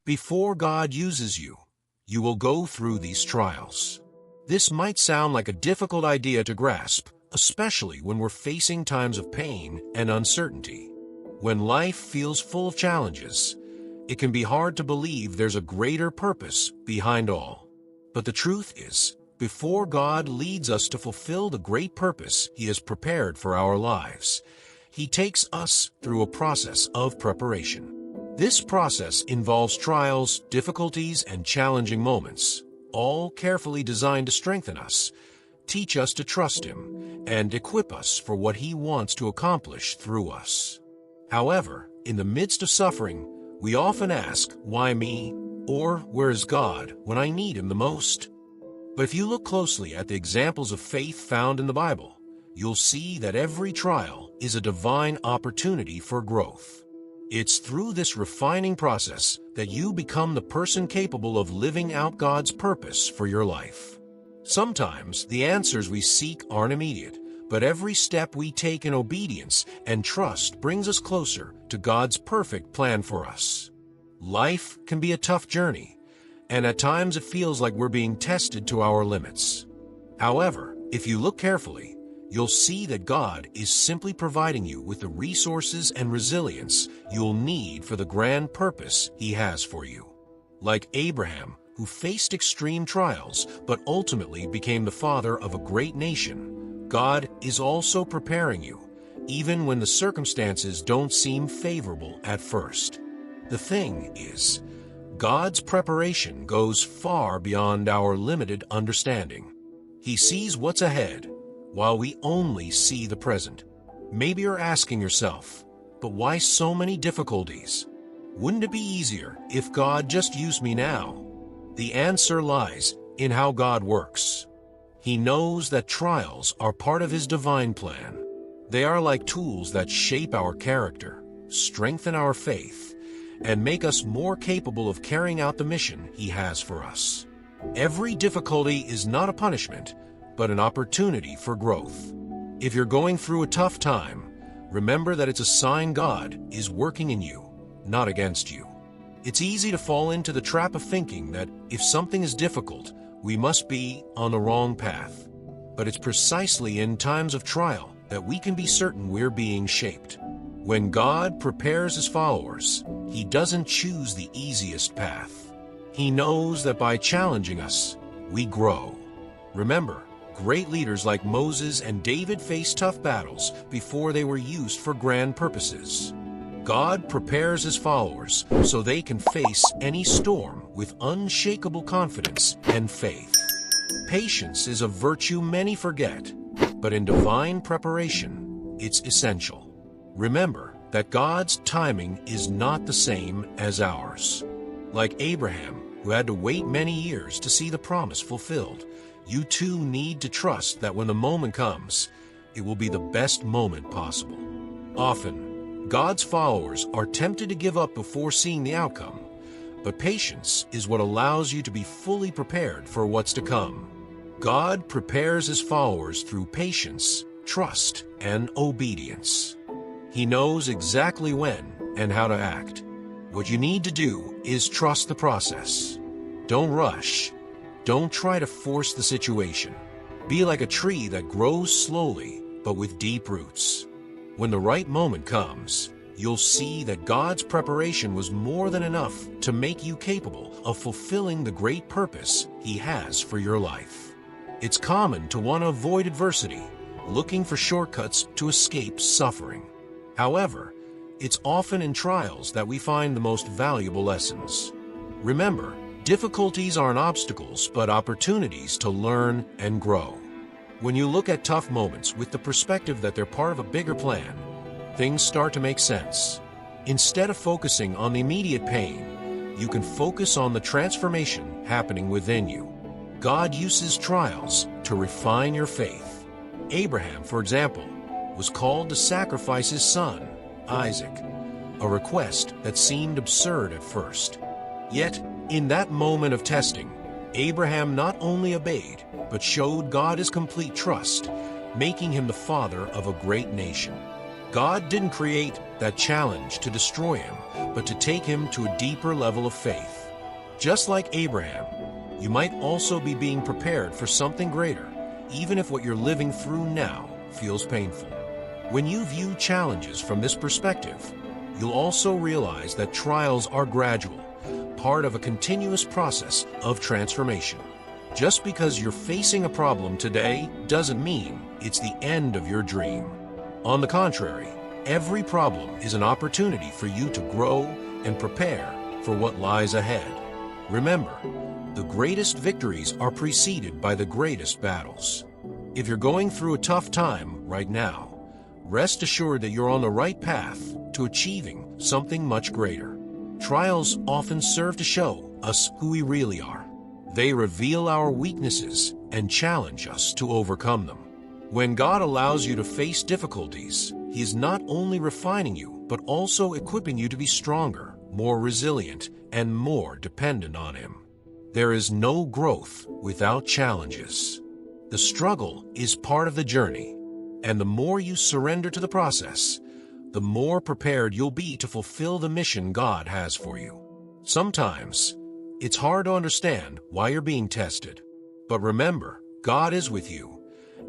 Before God uses you, you will go through these trials. This might sound like a difficult idea to grasp, especially when we're facing times of pain and uncertainty. When life feels full of challenges, it can be hard to believe there's a greater purpose behind all. But the truth is, before God leads us to fulfill the great purpose He has prepared for our lives, He takes us through a process of preparation. This process involves trials, difficulties, and challenging moments, all carefully designed to strengthen us, teach us to trust Him, and equip us for what He wants to accomplish through us. However, in the midst of suffering, we often ask, "Why me?" or "Where is God when I need Him the most?" But if you look closely at the examples of faith found in the Bible, you'll see that every trial is a divine opportunity for growth. It's through this refining process that you become the person capable of living out God's purpose for your life. Sometimes the answers we seek aren't immediate, but every step we take in obedience and trust brings us closer to God's perfect plan for us. Life can be a tough journey, and at times it feels like we're being tested to our limits. However, if you look carefully, you'll see that God is simply providing you with the resources and resilience you'll need for the grand purpose He has for you. Like Abraham, who faced extreme trials but ultimately became the father of a great nation, God is also preparing you, even when the circumstances don't seem favorable at first. The thing is, God's preparation goes far beyond our limited understanding. He sees what's ahead, while we only see the present. Maybe you're asking yourself, but why so many difficulties? Wouldn't it be easier if God just used me now? The answer lies in how God works. He knows that trials are part of His divine plan. They are like tools that shape our character, strengthen our faith, and make us more capable of carrying out the mission He has for us. Every difficulty is not a punishment, but an opportunity for growth. If you're going through a tough time, remember that it's a sign God is working in you, not against you. It's easy to fall into the trap of thinking that if something is difficult, we must be on the wrong path. But it's precisely in times of trial that we can be certain we're being shaped. When God prepares His followers, He doesn't choose the easiest path. He knows that by challenging us, we grow. Remember, great leaders like Moses and David faced tough battles before they were used for grand purposes. God prepares His followers so they can face any storm with unshakable confidence and faith. Patience is a virtue many forget, but in divine preparation, it's essential. Remember that God's timing is not the same as ours. Like Abraham, who had to wait many years to see the promise fulfilled, you too need to trust that when the moment comes, it will be the best moment possible. Often, God's followers are tempted to give up before seeing the outcome, but patience is what allows you to be fully prepared for what's to come. God prepares His followers through patience, trust, and obedience. He knows exactly when and how to act. What you need to do is trust the process. Don't rush. Don't try to force the situation. Be like a tree that grows slowly, but with deep roots. When the right moment comes, you'll see that God's preparation was more than enough to make you capable of fulfilling the great purpose He has for your life. It's common to want to avoid adversity, looking for shortcuts to escape suffering. However, it's often in trials that we find the most valuable lessons. Remember, difficulties aren't obstacles, but opportunities to learn and grow. When you look at tough moments with the perspective that they're part of a bigger plan, things start to make sense. Instead of focusing on the immediate pain, you can focus on the transformation happening within you. God uses trials to refine your faith. Abraham, for example, was called to sacrifice his son, Isaac, a request that seemed absurd at first. Yet, in that moment of testing, Abraham not only obeyed, but showed God his complete trust, making him the father of a great nation. God didn't create that challenge to destroy him, but to take him to a deeper level of faith. Just like Abraham, you might also be being prepared for something greater, even if what you're living through now feels painful. When you view challenges from this perspective, you'll also realize that trials are gradual, part of a continuous process of transformation. Just because you're facing a problem today doesn't mean it's the end of your dream. On the contrary, every problem is an opportunity for you to grow and prepare for what lies ahead. Remember, the greatest victories are preceded by the greatest battles. If you're going through a tough time right now, rest assured that you're on the right path to achieving something much greater. Trials often serve to show us who we really are. They reveal our weaknesses and challenge us to overcome them. When God allows you to face difficulties, He is not only refining you, but also equipping you to be stronger, more resilient, and more dependent on Him. There is no growth without challenges. The struggle is part of the journey, and the more you surrender to the process, the more prepared you'll be to fulfill the mission God has for you. Sometimes, it's hard to understand why you're being tested, but remember, God is with you,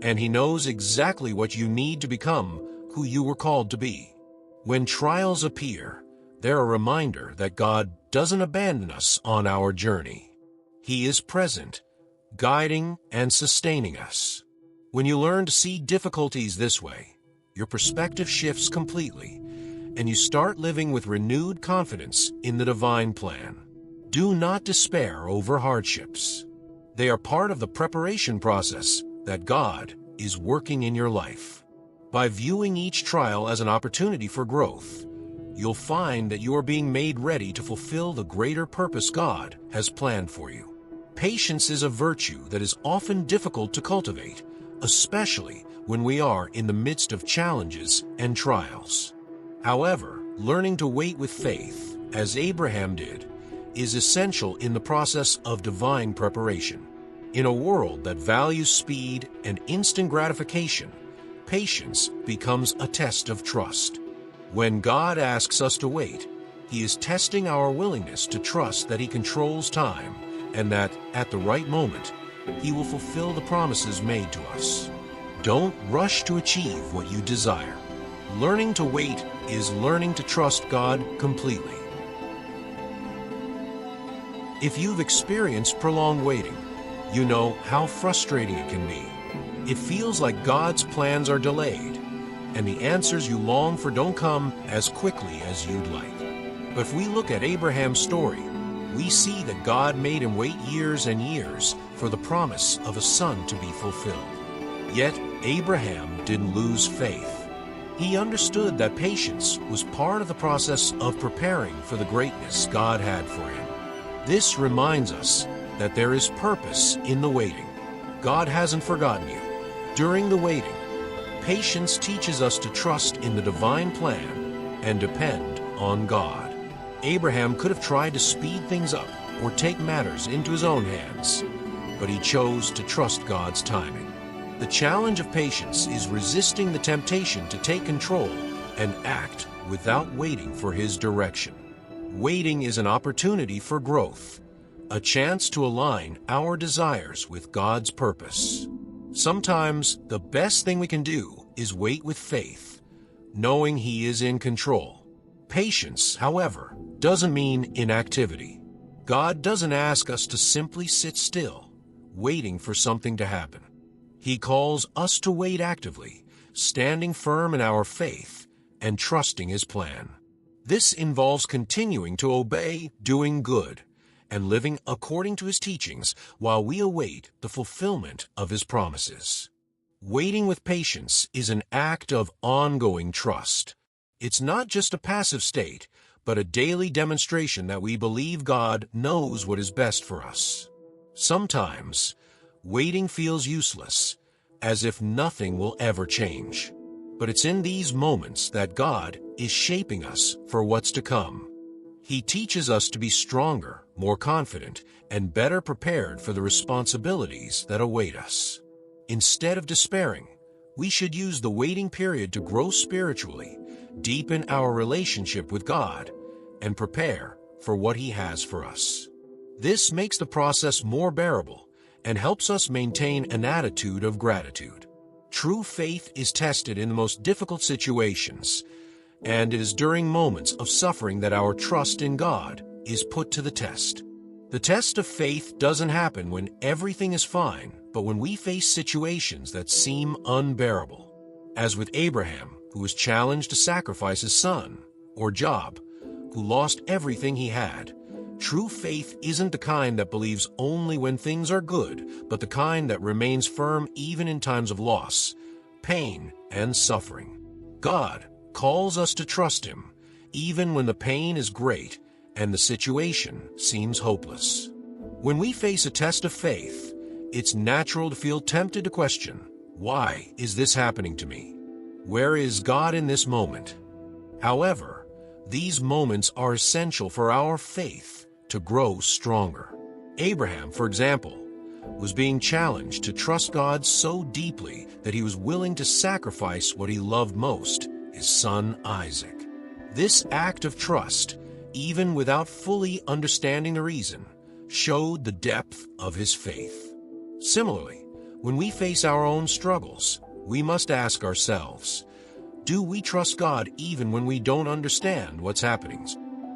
and He knows exactly what you need to become who you were called to be. When trials appear, they're a reminder that God doesn't abandon us on our journey. He is present, guiding and sustaining us. When you learn to see difficulties this way, your perspective shifts completely, and you start living with renewed confidence in the divine plan. Do not despair over hardships. They are part of the preparation process that God is working in your life. By viewing each trial as an opportunity for growth, you'll find that you are being made ready to fulfill the greater purpose God has planned for you. Patience is a virtue that is often difficult to cultivate, especially when we are in the midst of challenges and trials. However, learning to wait with faith, as Abraham did, is essential in the process of divine preparation. In a world that values speed and instant gratification, patience becomes a test of trust. When God asks us to wait, He is testing our willingness to trust that He controls time and that, at the right moment, He will fulfill the promises made to us. Don't rush to achieve what you desire. Learning to wait is learning to trust God completely. If you've experienced prolonged waiting, you know how frustrating it can be. It feels like God's plans are delayed, and the answers you long for don't come as quickly as you'd like. But if we look at Abraham's story, we see that God made him wait years and years for the promise of a son to be fulfilled. Yet, Abraham didn't lose faith. He understood that patience was part of the process of preparing for the greatness God had for him. This reminds us that there is purpose in the waiting. God hasn't forgotten you. During the waiting, patience teaches us to trust in the divine plan and depend on God. Abraham could have tried to speed things up or take matters into his own hands, but he chose to trust God's timing. The challenge of patience is resisting the temptation to take control and act without waiting for His direction. Waiting is an opportunity for growth, a chance to align our desires with God's purpose. Sometimes the best thing we can do is wait with faith, knowing He is in control. Patience, however, doesn't mean inactivity. God doesn't ask us to simply sit still, waiting for something to happen. He calls us to wait actively, standing firm in our faith and trusting His plan. This involves continuing to obey, doing good, and living according to His teachings while we await the fulfillment of His promises. Waiting with patience is an act of ongoing trust. It's not just a passive state, but a daily demonstration that we believe God knows what is best for us. Sometimes, waiting feels useless, as if nothing will ever change. But it's in these moments that God is shaping us for what's to come. He teaches us to be stronger, more confident, and better prepared for the responsibilities that await us. Instead of despairing, We should use the waiting period to grow spiritually, deepen our relationship with God, and prepare for what He has for us. This makes the process more bearable and helps us maintain an attitude of gratitude. True faith is tested in the most difficult situations, and it is during moments of suffering that our trust in God is put to the test. The test of faith doesn't happen when everything is fine, but when we face situations that seem unbearable. As with Abraham, who was challenged to sacrifice his son, or Job, who lost everything he had. True faith isn't the kind that believes only when things are good, but the kind that remains firm even in times of loss, pain, and suffering. God calls us to trust Him, even when the pain is great and the situation seems hopeless. When we face a test of faith, it's natural to feel tempted to question, why is this happening to me? Where is God in this moment? However, these moments are essential for our faith to grow stronger. Abraham, for example, was being challenged to trust God so deeply that he was willing to sacrifice what he loved most, his son Isaac. This act of trust, even without fully understanding the reason, showed the depth of his faith. Similarly, when we face our own struggles, we must ask ourselves, do we trust God even when we don't understand what's happening?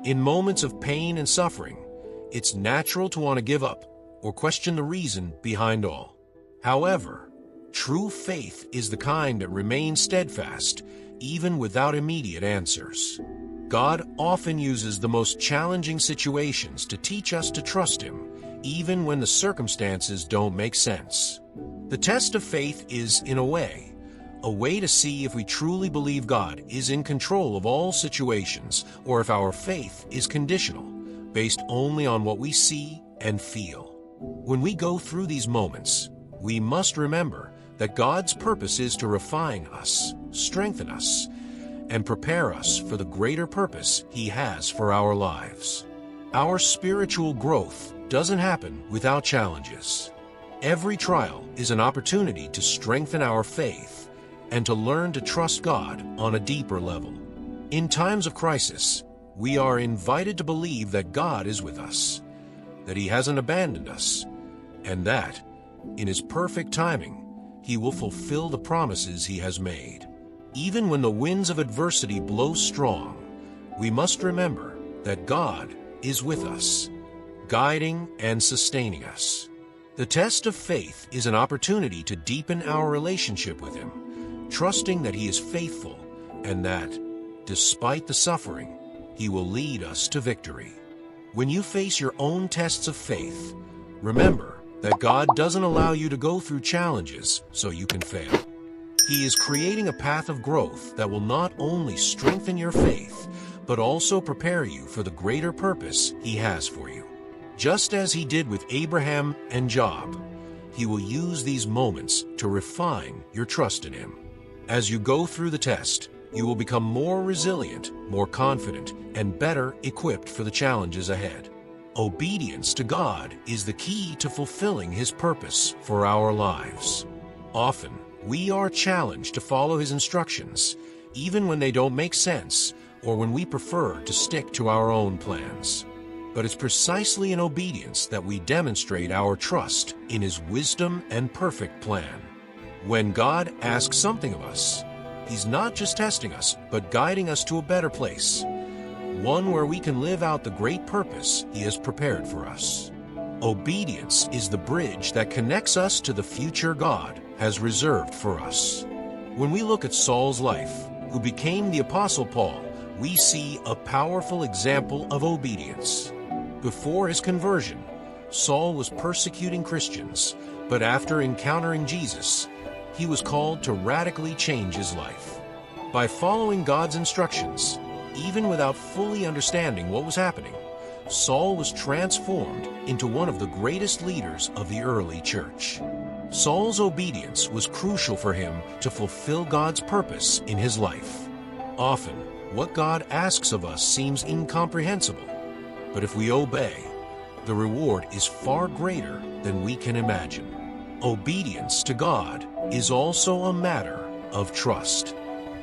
In moments of pain and suffering, it's natural to want to give up or question the reason behind all. However, true faith is the kind that remains steadfast even without immediate answers. God often uses the most challenging situations to teach us to trust Him, even when the circumstances don't make sense. The test of faith is, in a way to see if we truly believe God is in control of all situations, or if our faith is conditional, based only on what we see and feel. When we go through these moments, we must remember that God's purpose is to refine us, strengthen us, and prepare us for the greater purpose He has for our lives. Our spiritual growth doesn't happen without challenges. Every trial is an opportunity to strengthen our faith and to learn to trust God on a deeper level. In times of crisis, we are invited to believe that God is with us, that He hasn't abandoned us, and that, in His perfect timing, He will fulfill the promises He has made. Even when the winds of adversity blow strong, we must remember that God is with us, guiding and sustaining us. The test of faith is an opportunity to deepen our relationship with Him, trusting that He is faithful and that, despite the suffering, He will lead us to victory. When you face your own tests of faith, remember that God doesn't allow you to go through challenges so you can fail. He is creating a path of growth that will not only strengthen your faith, but also prepare you for the greater purpose He has for you. Just as He did with Abraham and Job, He will use these moments to refine your trust in Him. As you go through the test, you will become more resilient, more confident, and better equipped for the challenges ahead. Obedience to God is the key to fulfilling His purpose for our lives. Often, we are challenged to follow His instructions, even when they don't make sense or when we prefer to stick to our own plans. But it's precisely in obedience that we demonstrate our trust in His wisdom and perfect plan. When God asks something of us, He's not just testing us, but guiding us to a better place, one where we can live out the great purpose He has prepared for us. Obedience is the bridge that connects us to the future God has reserved for us. When we look at Saul's life, who became the Apostle Paul, we see a powerful example of obedience. Before his conversion, Saul was persecuting Christians, but after encountering Jesus, he was called to radically change his life. By following God's instructions, even without fully understanding what was happening, Saul was transformed into one of the greatest leaders of the early church. Saul's obedience was crucial for him to fulfill God's purpose in his life. Often, what God asks of us seems incomprehensible, but if we obey, the reward is far greater than we can imagine. Obedience to God is also a matter of trust.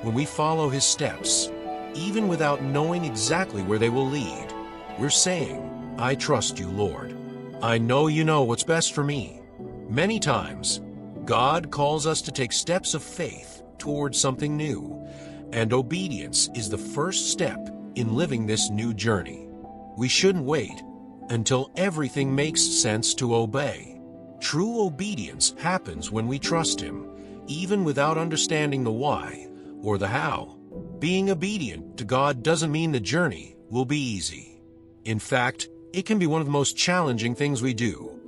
When we follow his steps, even without knowing exactly where they will lead, we're saying, I trust you, Lord. I know you know what's best for me. Many times, God calls us to take steps of faith towards something new, and obedience is the first step in living this new journey. We shouldn't wait until everything makes sense to obey. True obedience happens when we trust him, even without understanding the why or the how. Being obedient to God doesn't mean the journey will be easy. In fact, it can be one of the most challenging things we do,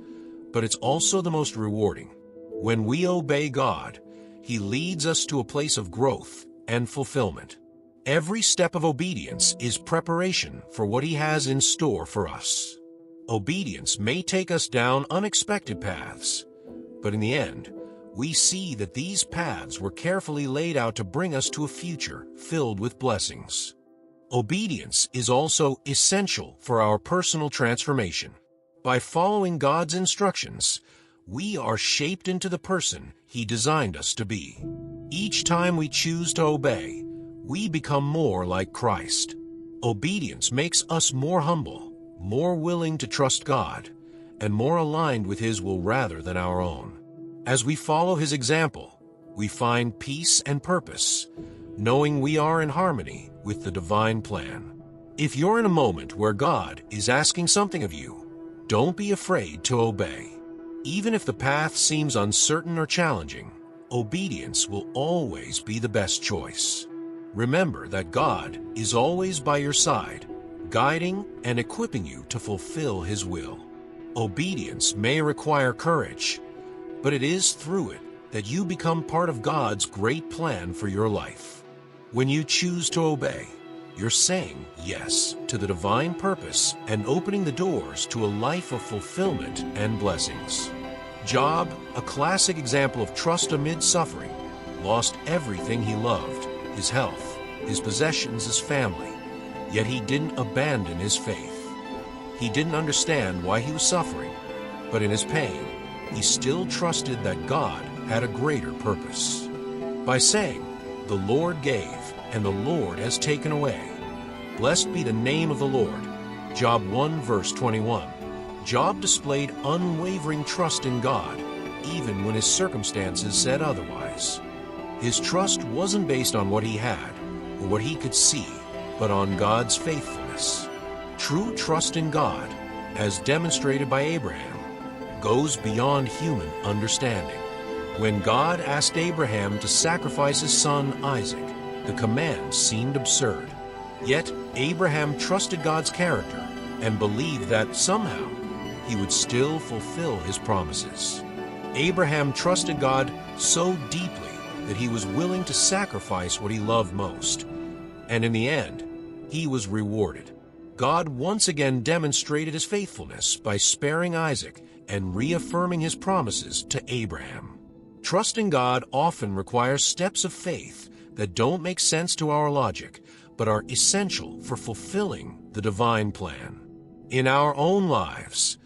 but it's also the most rewarding. When we obey God, he leads us to a place of growth and fulfillment. Every step of obedience is preparation for what he has in store for us. Obedience may take us down unexpected paths, but in the end, we see that these paths were carefully laid out to bring us to a future filled with blessings. Obedience is also essential for our personal transformation. By following God's instructions, we are shaped into the person he designed us to be. Each time we choose to obey, we become more like Christ. Obedience makes us more humble, more willing to trust God, and more aligned with his will rather than our own. As we follow his example, we find peace and purpose, knowing we are in harmony with the divine plan. If you're in a moment where God is asking something of you, don't be afraid to obey. Even if the path seems uncertain or challenging, obedience will always be the best choice. Remember that God is always by your side, guiding and equipping you to fulfill his will. Obedience may require courage, but it is through it that you become part of God's great plan for your life. When you choose to obey, you're saying yes to the divine purpose and opening the doors to a life of fulfillment and blessings. Job, a classic example of trust amid suffering, lost everything he loved, his health, his possessions, his family, yet he didn't abandon his faith. He didn't understand why he was suffering, but in his pain, he still trusted that God had a greater purpose. By saying, "The Lord gave, and the Lord has taken away. Blessed be the name of the Lord." Job 1 verse 21. Job displayed unwavering trust in God, even when his circumstances said otherwise. His trust wasn't based on what he had or what he could see, but on God's faithfulness. True trust in God, as demonstrated by Abraham, goes beyond human understanding. When God asked Abraham to sacrifice his son Isaac, the command seemed absurd. Yet Abraham trusted God's character and believed that somehow he would still fulfill his promises. Abraham trusted God so deeply that he was willing to sacrifice what he loved most. And in the end, he was rewarded. God once again demonstrated his faithfulness by sparing Isaac and reaffirming his promises to Abraham. Trusting God often requires steps of faith that don't make sense to our logic, but are essential for fulfilling the divine plan. In our own lives,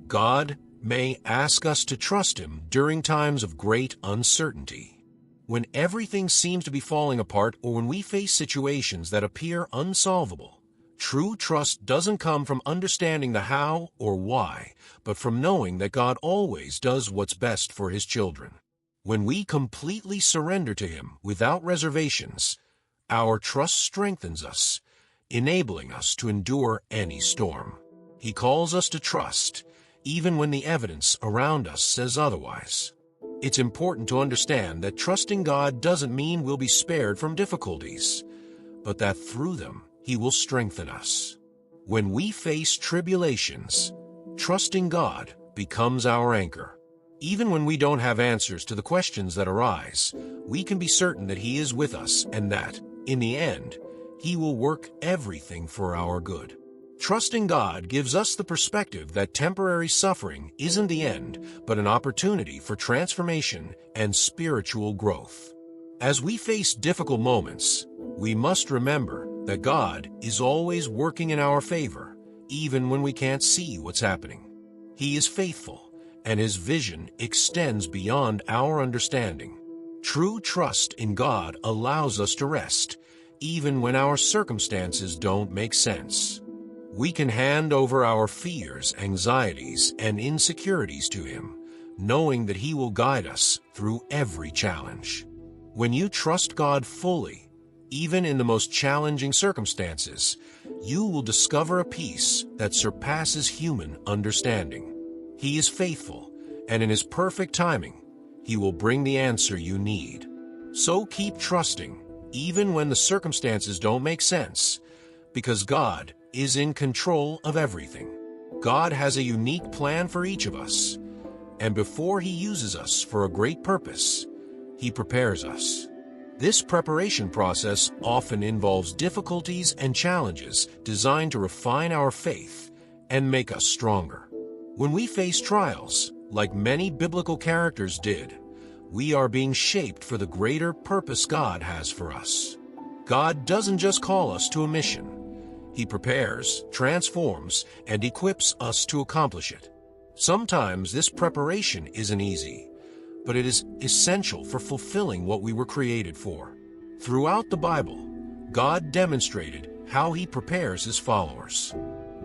God may ask us to trust him during times of great uncertainty. When everything seems to be falling apart or when we face situations that appear unsolvable, true trust doesn't come from understanding the how or why, but from knowing that God always does what's best for his children. When we completely surrender to him without reservations, our trust strengthens us, enabling us to endure any storm. He calls us to trust, even when the evidence around us says otherwise. It's important to understand that trusting God doesn't mean we'll be spared from difficulties, but that through them, he will strengthen us. When we face tribulations, trusting God becomes our anchor. Even when we don't have answers to the questions that arise, we can be certain that he is with us and that, in the end, he will work everything for our good. Trusting God gives us the perspective that temporary suffering isn't the end, but an opportunity for transformation and spiritual growth. As we face difficult moments, we must remember that God is always working in our favor, even when we can't see what's happening. He is faithful, and his vision extends beyond our understanding. True trust in God allows us to rest, even when our circumstances don't make sense. We can hand over our fears, anxieties, and insecurities to Him, knowing that He will guide us through every challenge. When you trust God fully, even in the most challenging circumstances, you will discover a peace that surpasses human understanding. He is faithful, and in His perfect timing, He will bring the answer you need. So keep trusting, even when the circumstances don't make sense, because God is in control of everything. God has a unique plan for each of us, and before He uses us for a great purpose, He prepares us. This preparation process often involves difficulties and challenges designed to refine our faith and make us stronger. When we face trials, like many biblical characters did, we are being shaped for the greater purpose God has for us. God doesn't just call us to a mission. He prepares, transforms, and equips us to accomplish it. Sometimes this preparation isn't easy, but it is essential for fulfilling what we were created for. Throughout the Bible, God demonstrated how He prepares His followers.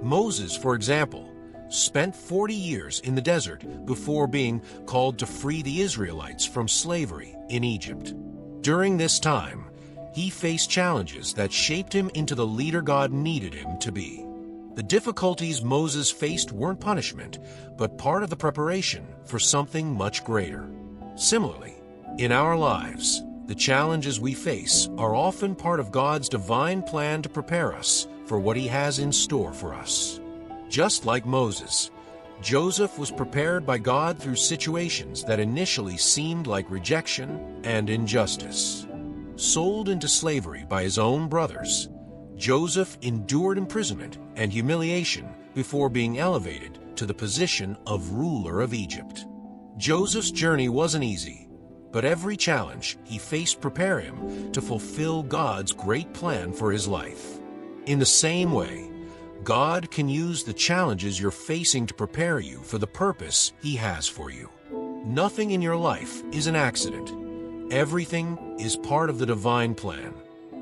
Moses, for example, spent 40 years in the desert before being called to free the Israelites from slavery in Egypt. During this time, he faced challenges that shaped him into the leader God needed him to be. The difficulties Moses faced weren't punishment, but part of the preparation for something much greater. Similarly, in our lives, the challenges we face are often part of God's divine plan to prepare us for what He has in store for us. Just like Moses, Joseph was prepared by God through situations that initially seemed like rejection and injustice. Sold into slavery by his own brothers, Joseph endured imprisonment and humiliation before being elevated to the position of ruler of Egypt. Joseph's journey wasn't easy, but every challenge he faced prepared him to fulfill God's great plan for his life. In the same way, God can use the challenges you're facing to prepare you for the purpose He has for you. Nothing in your life is an accident. Everything is part of the divine plan.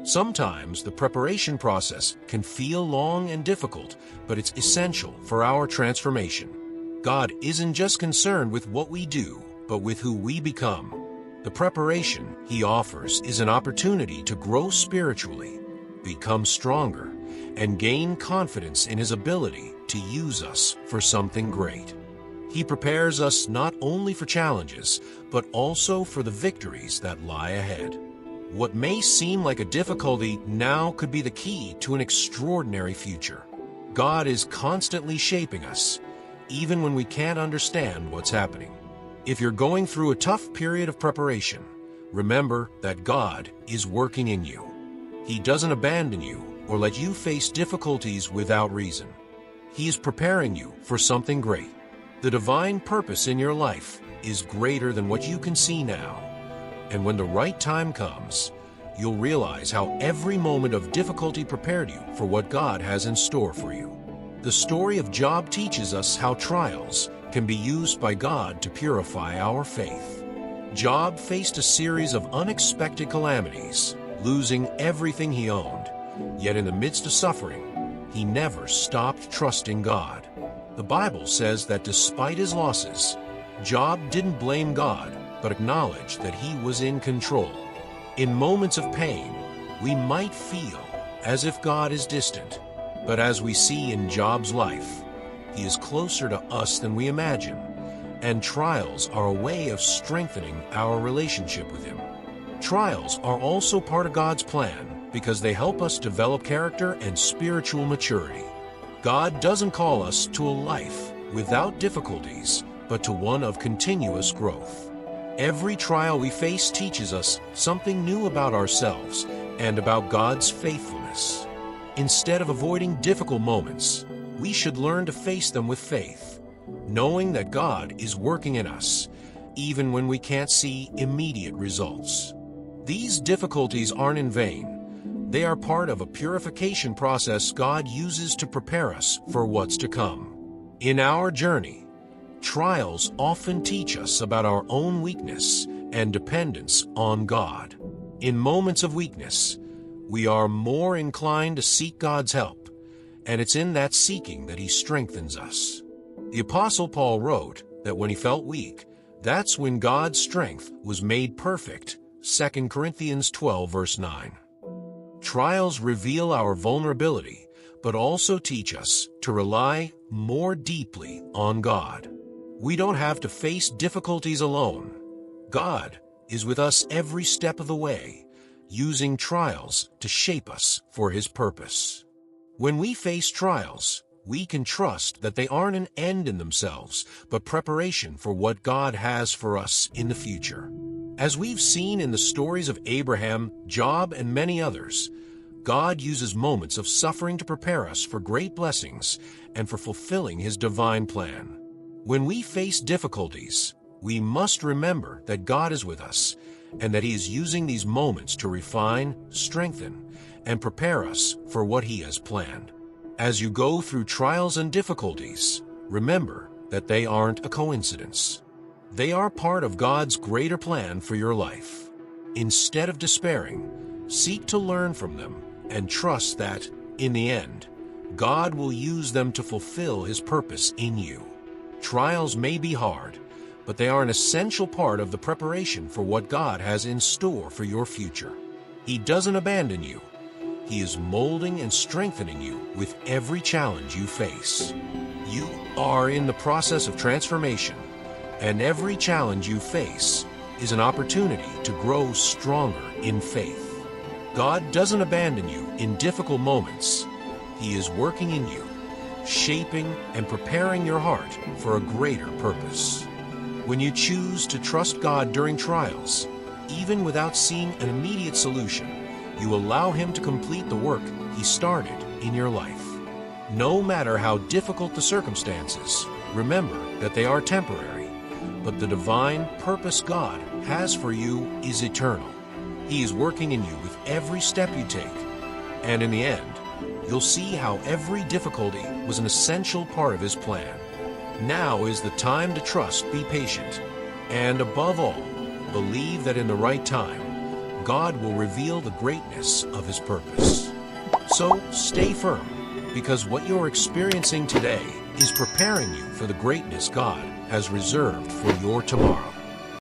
Sometimes the preparation process can feel long and difficult, but it's essential for our transformation. God isn't just concerned with what we do, but with who we become. The preparation He offers is an opportunity to grow spiritually, become stronger, and gain confidence in His ability to use us for something great. He prepares us not only for challenges, but also for the victories that lie ahead. What may seem like a difficulty now could be the key to an extraordinary future. God is constantly shaping us, even when we can't understand what's happening. If you're going through a tough period of preparation, remember that God is working in you. He doesn't abandon you or let you face difficulties without reason. He is preparing you for something great. The divine purpose in your life is greater than what you can see now. And when the right time comes, you'll realize how every moment of difficulty prepared you for what God has in store for you. The story of Job teaches us how trials can be used by God to purify our faith. Job faced a series of unexpected calamities, losing everything he owned. Yet in the midst of suffering, he never stopped trusting God. The Bible says that despite his losses, Job didn't blame God, but acknowledged that He was in control. In moments of pain, we might feel as if God is distant, but as we see in Job's life, He is closer to us than we imagine, and trials are a way of strengthening our relationship with Him. Trials are also part of God's plan because they help us develop character and spiritual maturity. God doesn't call us to a life without difficulties, but to one of continuous growth. Every trial we face teaches us something new about ourselves and about God's faithfulness. Instead of avoiding difficult moments, we should learn to face them with faith, knowing that God is working in us, even when we can't see immediate results. These difficulties aren't in vain. They are part of a purification process God uses to prepare us for what's to come. In our journey, trials often teach us about our own weakness and dependence on God. In moments of weakness, we are more inclined to seek God's help, and it's in that seeking that He strengthens us. The Apostle Paul wrote that when he felt weak, that's when God's strength was made perfect. 2 Corinthians 12, verse 9. Trials reveal our vulnerability, but also teach us to rely more deeply on God. We don't have to face difficulties alone. God is with us every step of the way, using trials to shape us for His purpose. When we face trials, we can trust that they aren't an end in themselves, but preparation for what God has for us in the future. As we've seen in the stories of Abraham, Job, and many others, God uses moments of suffering to prepare us for great blessings and for fulfilling His divine plan. When we face difficulties, we must remember that God is with us and that He is using these moments to refine, strengthen, and prepare us for what He has planned. As you go through trials and difficulties, remember that they aren't a coincidence. They are part of God's greater plan for your life. Instead of despairing, seek to learn from them and trust that, in the end, God will use them to fulfill His purpose in you. Trials may be hard, but they are an essential part of the preparation for what God has in store for your future. He doesn't abandon you. He is molding and strengthening you with every challenge you face. You are in the process of transformation, and every challenge you face is an opportunity to grow stronger in faith. God doesn't abandon you in difficult moments. He is working in you, shaping and preparing your heart for a greater purpose. When you choose to trust God during trials, even without seeing an immediate solution, you allow Him to complete the work He started in your life. No matter how difficult the circumstances, remember that they are temporary, but the divine purpose God has for you is eternal. He is working in you with every step you take, and in the end, you'll see how every difficulty was an essential part of His plan. Now is the time to trust, be patient, and above all, believe that in the right time, God will reveal the greatness of His purpose. So stay firm, because what you're experiencing today is preparing you for the greatness God has reserved for your tomorrow.